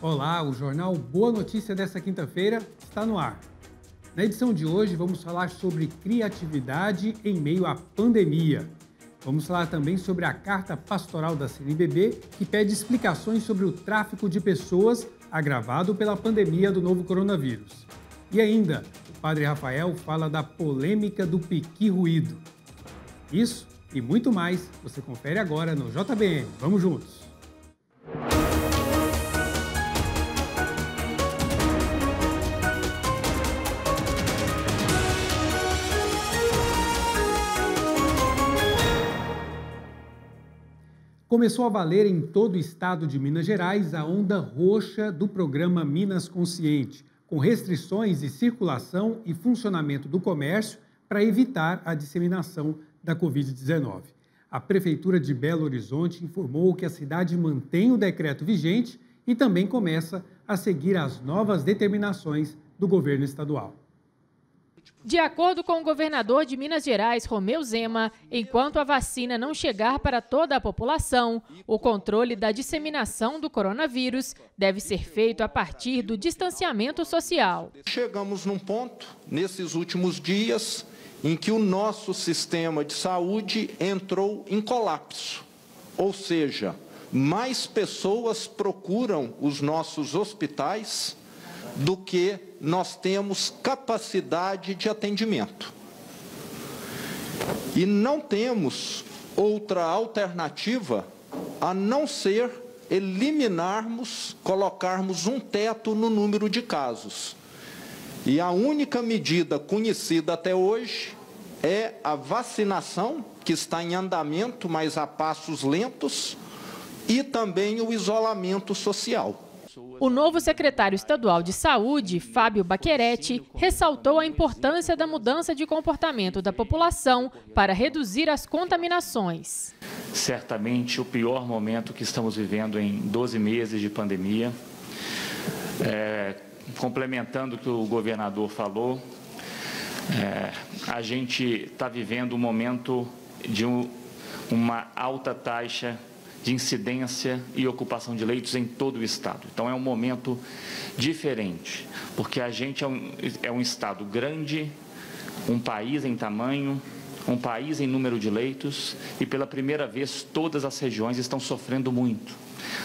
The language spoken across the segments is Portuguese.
Olá, o jornal Boa Notícia desta quinta-feira está no ar. Na edição de hoje vamos falar sobre criatividade em meio à pandemia. Vamos falar também sobre a carta pastoral da CNBB, que pede explicações sobre o tráfico de pessoas agravado pela pandemia do novo coronavírus. E ainda, o padre Rafael fala da polêmica do piqui ruído. Isso e muito mais você confere agora no JBN. Vamos juntos! Começou a valer em todo o estado de Minas Gerais a onda roxa do programa Minas Consciente, com restrições de circulação e funcionamento do comércio para evitar a disseminação da Covid-19. A Prefeitura de Belo Horizonte informou que a cidade mantém o decreto vigente e também começa a seguir as novas determinações do governo estadual. De acordo com o governador de Minas Gerais, Romeu Zema, enquanto a vacina não chegar para toda a população, o controle da disseminação do coronavírus deve ser feito a partir do distanciamento social. Chegamos num ponto, nesses últimos dias, em que o nosso sistema de saúde entrou em colapso. Ou seja, mais pessoas procuram os nossos hospitais do que nós temos capacidade de atendimento. E não temos outra alternativa a não ser eliminarmos, colocarmos um teto no número de casos. E a única medida conhecida até hoje é a vacinação, que está em andamento, mas a passos lentos, e também o isolamento social. O novo secretário estadual de Saúde, Fábio Baccheretti, ressaltou a importância da mudança de comportamento da população para reduzir as contaminações. Certamente o pior momento que estamos vivendo em 12 meses de pandemia. Complementando o que o governador falou, a gente está vivendo um momento de uma alta taxa de incidência e ocupação de leitos em todo o estado. Então é um momento diferente, porque a gente é um estado grande, um país em tamanho, um país em número de leitos, e pela primeira vez todas as regiões estão sofrendo muito.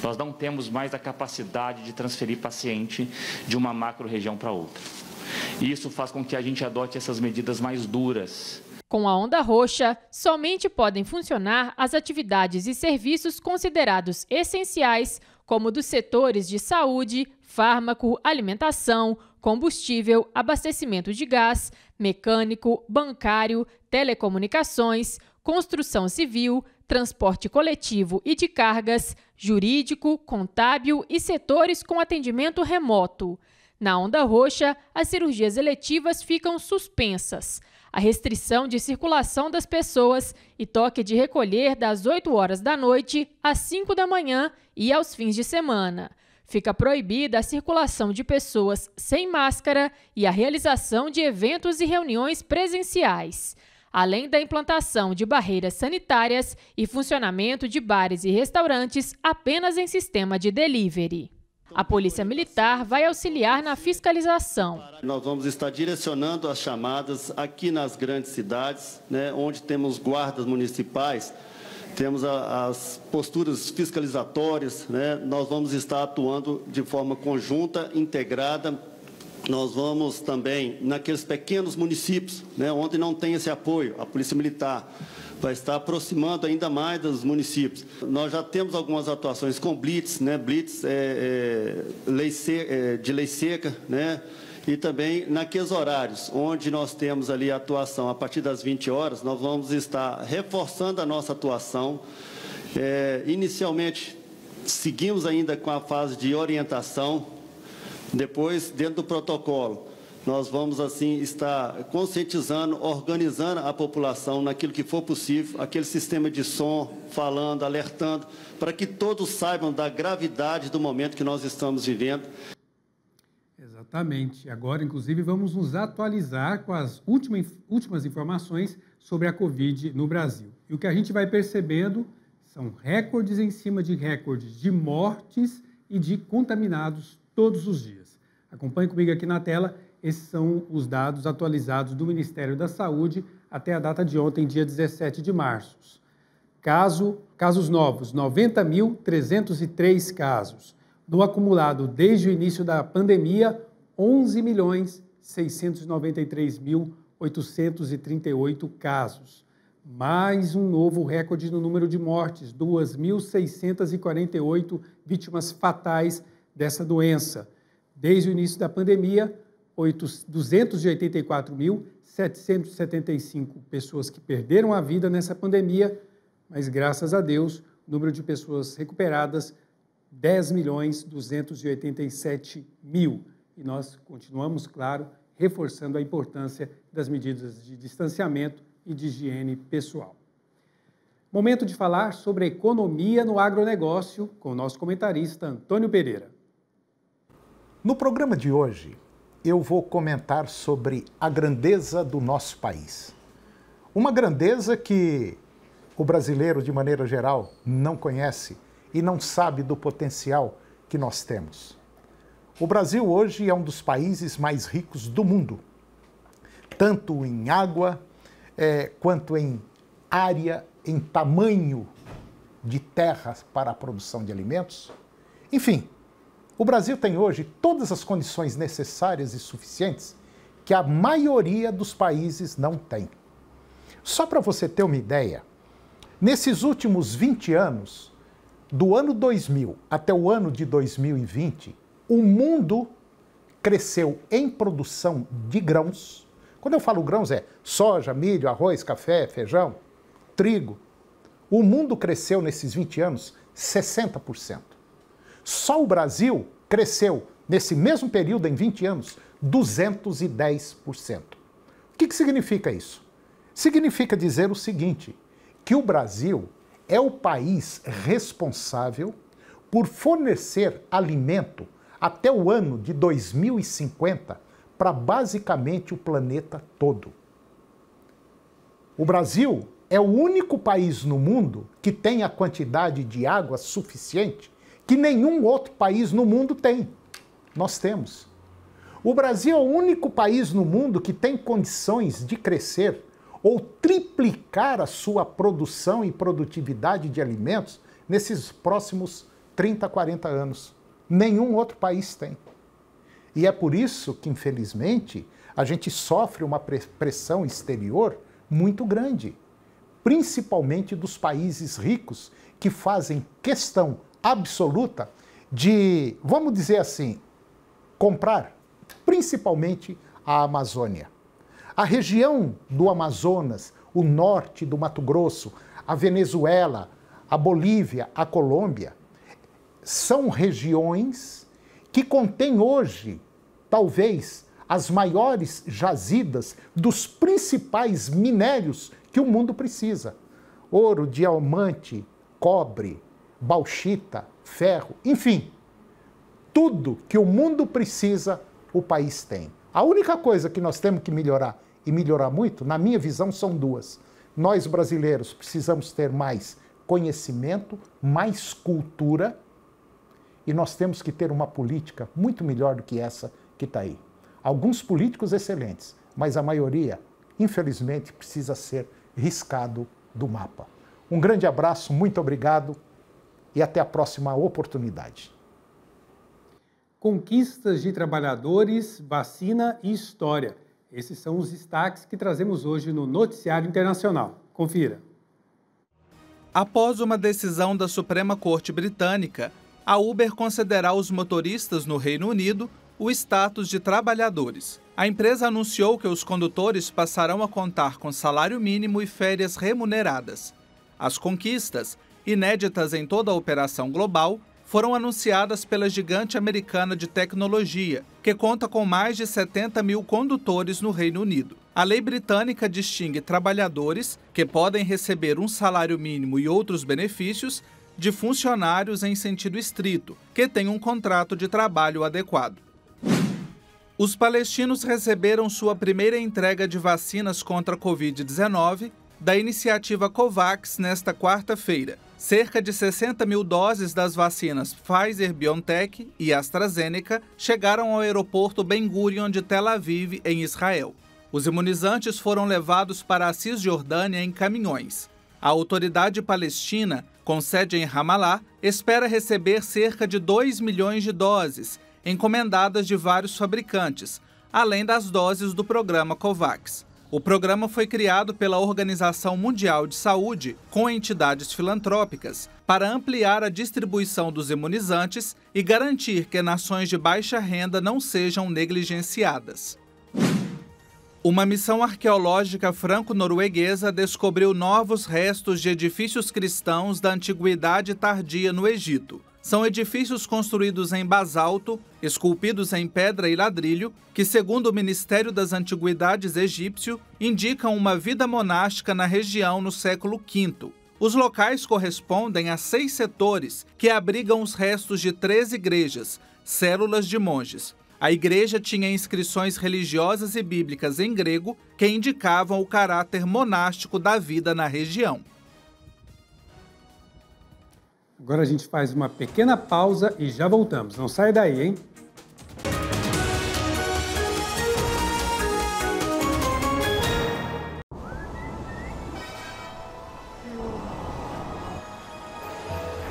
Nós não temos mais a capacidade de transferir paciente de uma macro-região para outra. E isso faz com que a gente adote essas medidas mais duras. Com a onda roxa, somente podem funcionar as atividades e serviços considerados essenciais, como dos setores de saúde, fármaco, alimentação, combustível, abastecimento de gás, mecânico, bancário, telecomunicações, construção civil, transporte coletivo e de cargas, jurídico, contábil e setores com atendimento remoto. Na onda roxa, as cirurgias eletivas ficam suspensas. A restrição de circulação das pessoas e toque de recolher das 8 horas da noite às 5 da manhã e aos fins de semana. Fica proibida a circulação de pessoas sem máscara e a realização de eventos e reuniões presenciais, além da implantação de barreiras sanitárias e funcionamento de bares e restaurantes apenas em sistema de delivery. A Polícia Militar vai auxiliar na fiscalização. Nós vamos estar direcionando as chamadas aqui nas grandes cidades, onde temos guardas municipais, temos as posturas fiscalizatórias, nós vamos estar atuando de forma conjunta, integrada. Nós vamos também, naqueles pequenos municípios, onde não tem esse apoio, a Polícia Militar vai estar aproximando ainda mais dos municípios. Nós já temos algumas atuações com blitz, blitz de lei seca, e também naqueles horários onde nós temos ali a atuação a partir das 20 horas, nós vamos estar reforçando a nossa atuação. Inicialmente, seguimos ainda com a fase de orientação, depois, dentro do protocolo, nós vamos, assim, estar conscientizando, organizando a população naquilo que for possível, aquele sistema de som, falando, alertando, para que todos saibam da gravidade do momento que nós estamos vivendo. Exatamente. Agora, inclusive, vamos nos atualizar com as últimas informações sobre a Covid no Brasil. E o que a gente vai percebendo são recordes em cima de recordes de mortes e de contaminados todos os dias. Acompanhe comigo aqui na tela, esses são os dados atualizados do Ministério da Saúde até a data de ontem, dia 17 de março. Casos novos, 90.303 casos. No acumulado, desde o início da pandemia, 11.693.838 casos. Mais um novo recorde no número de mortes, 2.648 vítimas fatais dessa doença. Desde o início da pandemia, 284.775 pessoas que perderam a vida nessa pandemia, mas graças a Deus, o número de pessoas recuperadas, 10.287.000. E nós continuamos, claro, reforçando a importância das medidas de distanciamento e de higiene pessoal. Momento de falar sobre a economia no agronegócio com o nosso comentarista Antônio Pereira. No programa de hoje, eu vou comentar sobre a grandeza do nosso país. Uma grandeza que o brasileiro, de maneira geral, não conhece e não sabe do potencial que nós temos. O Brasil hoje é um dos países mais ricos do mundo, tanto em água, quanto em área, em tamanho de terras para a produção de alimentos. Enfim, o Brasil tem hoje todas as condições necessárias e suficientes que a maioria dos países não tem. Só para você ter uma ideia, nesses últimos 20 anos, do ano 2000 até o ano de 2020, o mundo cresceu em produção de grãos. Quando eu falo grãos é soja, milho, arroz, café, feijão, trigo. O mundo cresceu nesses 20 anos 60%. Só o Brasil cresceu, nesse mesmo período, em 20 anos, 210%. O que significa isso? Significa dizer o seguinte, que o Brasil é o país responsável por fornecer alimento até o ano de 2050 para basicamente o planeta todo. O Brasil é o único país no mundo que tem a quantidade de água suficiente que nenhum outro país no mundo tem. Nós temos. O Brasil é o único país no mundo que tem condições de crescer ou triplicar a sua produção e produtividade de alimentos nesses próximos 30, 40 anos. Nenhum outro país tem. E é por isso que, infelizmente, a gente sofre uma pressão exterior muito grande, principalmente dos países ricos que fazem questão absoluta de, vamos dizer assim, comprar principalmente a Amazônia. A região do Amazonas, o norte do Mato Grosso, a Venezuela, a Bolívia, a Colômbia, são regiões que contêm hoje, talvez, as maiores jazidas dos principais minérios que o mundo precisa. Ouro, diamante, cobre, bauxita, ferro, enfim. Tudo que o mundo precisa, o país tem. A única coisa que nós temos que melhorar, e melhorar muito, na minha visão, são duas. Nós, brasileiros, precisamos ter mais conhecimento, mais cultura, e nós temos que ter uma política muito melhor do que essa que está aí. Alguns políticos excelentes, mas a maioria, infelizmente, precisa ser riscado do mapa. Um grande abraço, muito obrigado e até a próxima oportunidade. Conquistas de trabalhadores, vacina e história. Esses são os destaques que trazemos hoje no Noticiário Internacional. Confira. Após uma decisão da Suprema Corte Britânica, a Uber concederá aos motoristas no Reino Unido o status de trabalhadores. A empresa anunciou que os condutores passarão a contar com salário mínimo e férias remuneradas. As conquistas, inéditas em toda a operação global, foram anunciadas pela gigante americana de tecnologia, que conta com mais de 70 mil condutores no Reino Unido. A lei britânica distingue trabalhadores, que podem receber um salário mínimo e outros benefícios, de funcionários em sentido estrito, que têm um contrato de trabalho adequado. Os palestinos receberam sua primeira entrega de vacinas contra a Covid-19 da iniciativa COVAX nesta quarta-feira. Cerca de 60 mil doses das vacinas Pfizer-BioNTech e AstraZeneca chegaram ao aeroporto Ben Gurion de Tel Aviv, em Israel. Os imunizantes foram levados para a Cisjordânia em caminhões. A autoridade palestina, com sede em Ramallah, espera receber cerca de 2 milhões de doses, encomendadas de vários fabricantes, além das doses do programa COVAX. O programa foi criado pela Organização Mundial de Saúde, com entidades filantrópicas, para ampliar a distribuição dos imunizantes e garantir que nações de baixa renda não sejam negligenciadas. Uma missão arqueológica franco-norueguesa descobriu novos restos de edifícios cristãos da Antiguidade Tardia no Egito. São edifícios construídos em basalto, esculpidos em pedra e ladrilho, que, segundo o Ministério das Antiguidades egípcio, indicam uma vida monástica na região no século V. Os locais correspondem a 6 setores que abrigam os restos de 3 igrejas, células de monges. A igreja tinha inscrições religiosas e bíblicas em grego que indicavam o caráter monástico da vida na região. Agora a gente faz uma pequena pausa e já voltamos. Não sai daí, hein?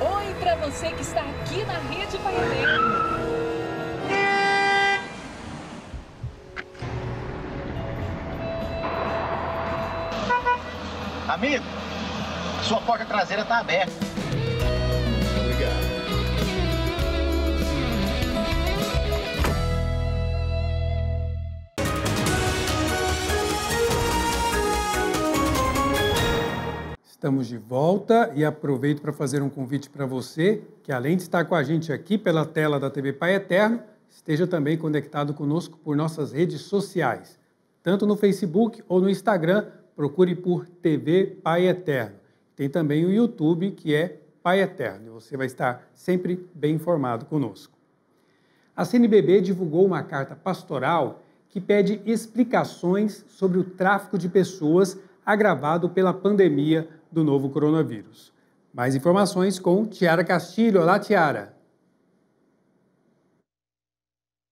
Oi para você que está aqui na Rede Pai Eterno. Amigo, sua porta traseira está aberta. Estamos de volta e aproveito para fazer um convite para você que, além de estar com a gente aqui pela tela da TV Pai Eterno, esteja também conectado conosco por nossas redes sociais, tanto no Facebook ou no Instagram, procure por TV Pai Eterno. Tem também o YouTube, que é Pai Eterno, e você vai estar sempre bem informado conosco. A CNBB divulgou uma carta pastoral que pede explicações sobre o tráfico de pessoas agravado pela pandemia do novo coronavírus. Mais informações com Tiara Castilho. Olá, Tiara.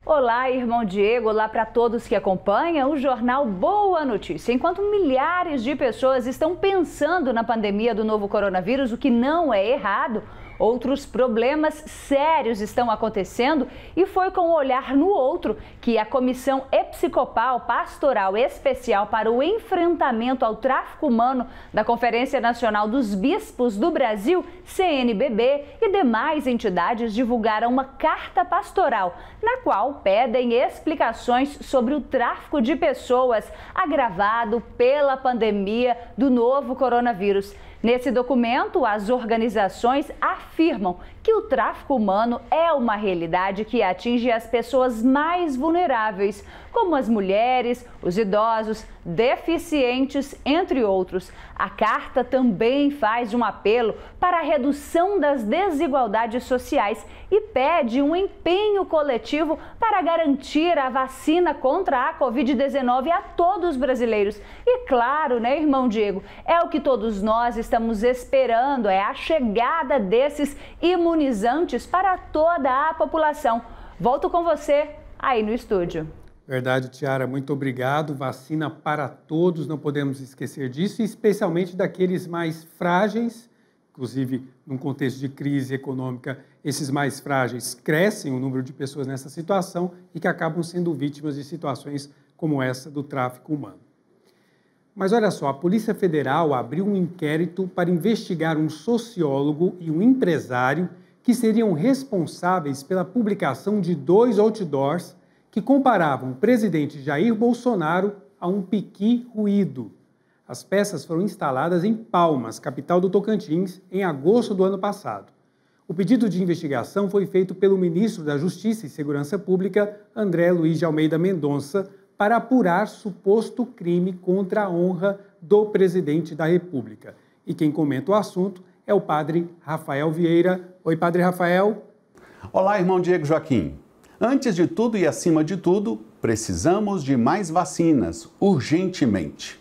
Olá, irmão Diego. Olá para todos que acompanham o jornal Boa Notícia. Enquanto milhares de pessoas estão pensando na pandemia do novo coronavírus, o que não é errado, outros problemas sérios estão acontecendo e foi com o olhar no outro que a Comissão Episcopal Pastoral Especial para o Enfrentamento ao Tráfico Humano da Conferência Nacional dos Bispos do Brasil, CNBB, e demais entidades divulgaram uma carta pastoral na qual pedem explicações sobre o tráfico de pessoas agravado pela pandemia do novo coronavírus. Nesse documento, as organizações afirmam que o tráfico humano é uma realidade que atinge as pessoas mais vulneráveis, como as mulheres, os idosos, deficientes, entre outros. A carta também faz um apelo para a redução das desigualdades sociais e pede um empenho coletivo para garantir a vacina contra a Covid-19 a todos os brasileiros. E claro, né, irmão Diego, é o que todos nós estamos esperando, é a chegada desses imunizantes para toda a população. Volto com você aí no estúdio. Verdade, Tiara, muito obrigado. Vacina para todos, não podemos esquecer disso, e especialmente daqueles mais frágeis, inclusive num contexto de crise econômica, esses mais frágeis crescem o número de pessoas nessa situação e que acabam sendo vítimas de situações como essa do tráfico humano. Mas olha só, a Polícia Federal abriu um inquérito para investigar um sociólogo e um empresário que seriam responsáveis pela publicação de 2 outdoors que comparavam o presidente Jair Bolsonaro a um piqui ruído. As peças foram instaladas em Palmas, capital do Tocantins, em agosto do ano passado. O pedido de investigação foi feito pelo ministro da Justiça e Segurança Pública, André Luiz de Almeida Mendonça, para apurar suposto crime contra a honra do presidente da República. E quem comenta o assunto é o padre Rafael Vieira. Oi, padre Rafael. Olá, irmão Diego Joaquim. Antes de tudo e acima de tudo, precisamos de mais vacinas, urgentemente.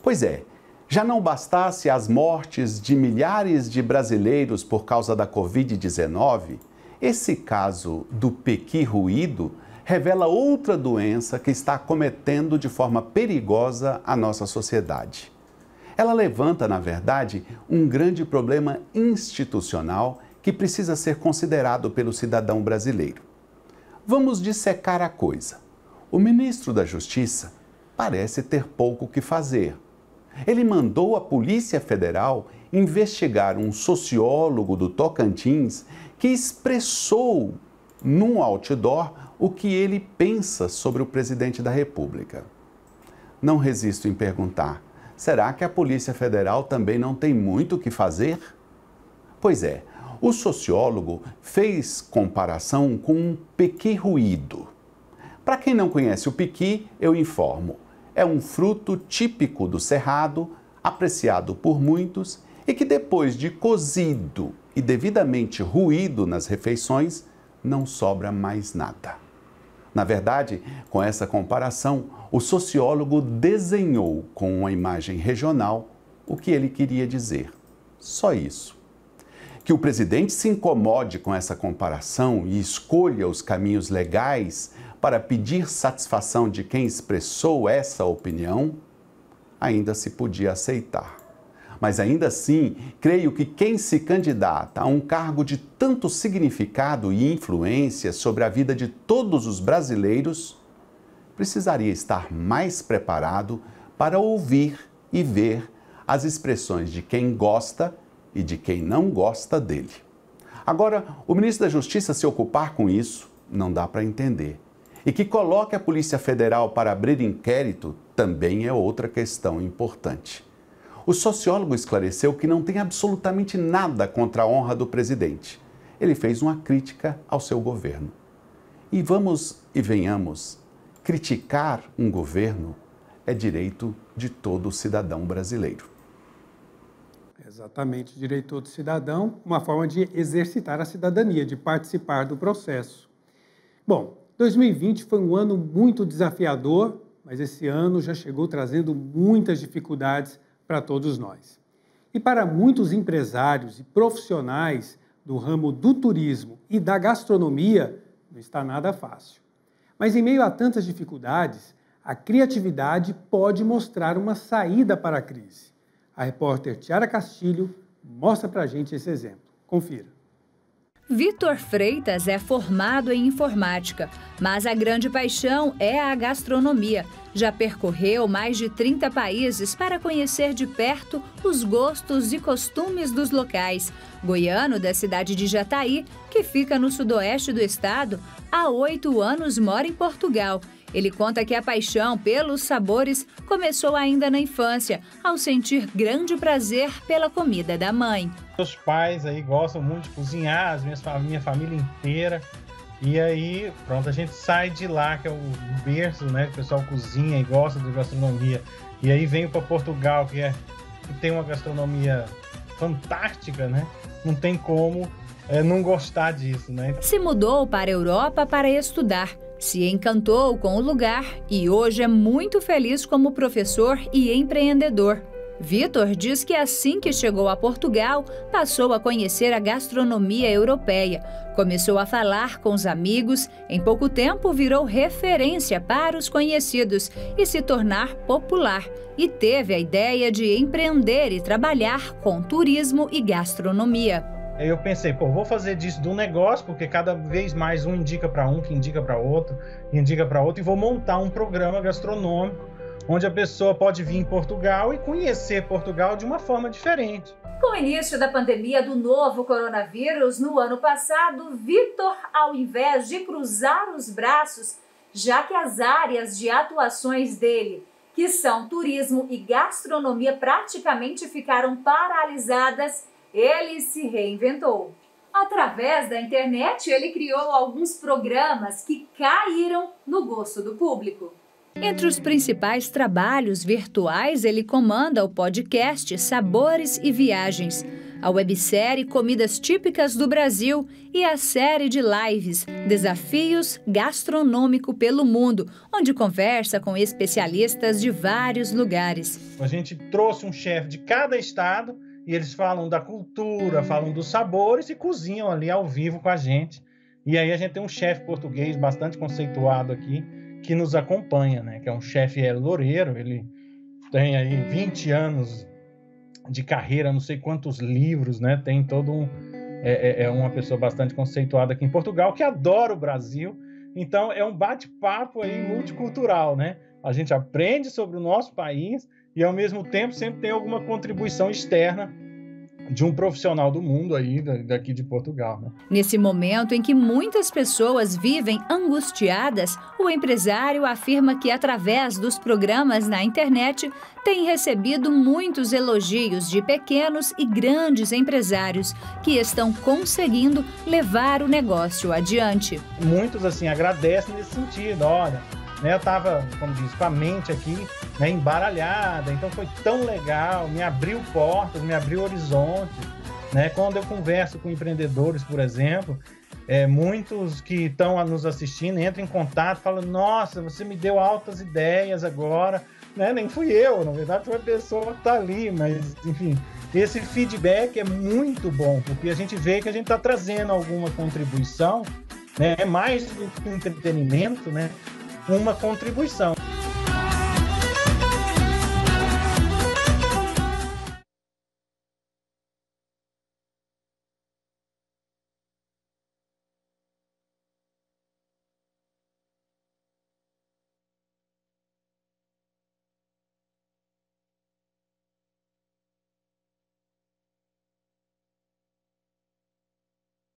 Pois é, Já não bastasse as mortes de milhares de brasileiros por causa da Covid-19, esse caso do pequi ruído revela outra doença que está acometendo de forma perigosa a nossa sociedade. Ela levanta, na verdade, um grande problema institucional que precisa ser considerado pelo cidadão brasileiro. Vamos dissecar a coisa. O ministro da Justiça parece ter pouco o que fazer. Ele mandou a Polícia Federal investigar um sociólogo do Tocantins que expressou num outdoor o que ele pensa sobre o presidente da República. Não resisto em perguntar, será que a Polícia Federal também não tem muito o que fazer? Pois é, o sociólogo fez comparação com um pequi ruído. Para quem não conhece o pequi, eu informo. É um fruto típico do Cerrado, apreciado por muitos e que depois de cozido e devidamente ruído nas refeições, não sobra mais nada. Na verdade, com essa comparação, o sociólogo desenhou com uma imagem regional o que ele queria dizer. Só isso. Que o presidente se incomode com essa comparação e escolha os caminhos legais para pedir satisfação de quem expressou essa opinião, ainda se podia aceitar. Mas ainda assim, creio que quem se candidata a um cargo de tanto significado e influência sobre a vida de todos os brasileiros, precisaria estar mais preparado para ouvir e ver as expressões de quem gosta e de quem não gosta dele. Agora, o ministro da Justiça se ocupar com isso, não dá para entender. E que coloque a Polícia Federal para abrir inquérito também é outra questão importante. O sociólogo esclareceu que não tem absolutamente nada contra a honra do presidente. Ele fez uma crítica ao seu governo. E vamos e venhamos, criticar um governo é direito de todo cidadão brasileiro. Exatamente, direito do cidadão, uma forma de exercitar a cidadania, de participar do processo. Bom, 2020 foi um ano muito desafiador, mas esse ano já chegou trazendo muitas dificuldades para todos nós. E para muitos empresários e profissionais do ramo do turismo e da gastronomia, não está nada fácil. Mas em meio a tantas dificuldades, a criatividade pode mostrar uma saída para a crise. A repórter Tiara Castilho mostra para a gente esse exemplo. Confira. Vitor Freitas é formado em informática, mas a grande paixão é a gastronomia. Já percorreu mais de 30 países para conhecer de perto os gostos e costumes dos locais. Goiano da cidade de Jataí, que fica no sudoeste do estado, há 8 anos mora em Portugal. Ele conta que a paixão pelos sabores começou ainda na infância, ao sentir grande prazer pela comida da mãe. Meus pais aí gostam muito de cozinhar, minha família inteira. E aí, pronto, a gente sai de lá, que é o berço, né? O pessoal cozinha e gosta de gastronomia. E aí venho para Portugal, que tem uma gastronomia fantástica, né? Não tem como não gostar disso, né? Se mudou para a Europa para estudar. Se encantou com o lugar e hoje é muito feliz como professor e empreendedor. Vitor diz que assim que chegou a Portugal, passou a conhecer a gastronomia europeia. Começou a falar com os amigos, em pouco tempo virou referência para os conhecidos e se tornar popular. E teve a ideia de empreender e trabalhar com turismo e gastronomia. Eu pensei, vou fazer disso de um negócio, porque cada vez mais um indica para um, que indica para outro, e vou montar um programa gastronômico onde a pessoa pode vir em Portugal e conhecer Portugal de uma forma diferente. Com o início da pandemia do novo coronavírus, no ano passado, Vitor, ao invés de cruzar os braços, já que as áreas de atuações dele, que são turismo e gastronomia, praticamente ficaram paralisadas, ele se reinventou. Através da internet, ele criou alguns programas que caíram no gosto do público. Entre os principais trabalhos virtuais, ele comanda o podcast Sabores e Viagens, a websérie Comidas Típicas do Brasil e a série de lives Desafios Gastronômico pelo Mundo, onde conversa com especialistas de vários lugares. A gente trouxe um chefe de cada estado e eles falam da cultura, falam dos sabores e cozinham ali ao vivo com a gente. E aí a gente tem um chefe português bastante conceituado aqui que nos acompanha, né? Que é um chefe loureiro, ele tem aí 20 anos de carreira, não sei quantos livros, né? Tem todo uma pessoa bastante conceituada aqui em Portugal, que adora o Brasil. Então, é um bate-papo aí multicultural, né? A gente aprende sobre o nosso país e, ao mesmo tempo, sempre tem alguma contribuição externa de um profissional do mundo aí, daqui de Portugal, né? Nesse momento em que muitas pessoas vivem angustiadas, o empresário afirma que, através dos programas na internet, tem recebido muitos elogios de pequenos e grandes empresários que estão conseguindo levar o negócio adiante. Muitos, assim, agradecem nesse sentido, olha, né, eu estava, como diz, com a mente aqui, né, embaralhada, então foi tão legal, me abriu portas, me abriu horizontes, né? Quando eu converso com empreendedores, por exemplo, muitos que estão nos assistindo entram em contato, falam, nossa, você me deu altas ideias agora, né? Nem fui eu, na verdade foi a pessoa que está ali, mas enfim, esse feedback é muito bom, porque a gente vê que a gente está trazendo alguma contribuição, né? Mais do que entretenimento, né? Uma contribuição.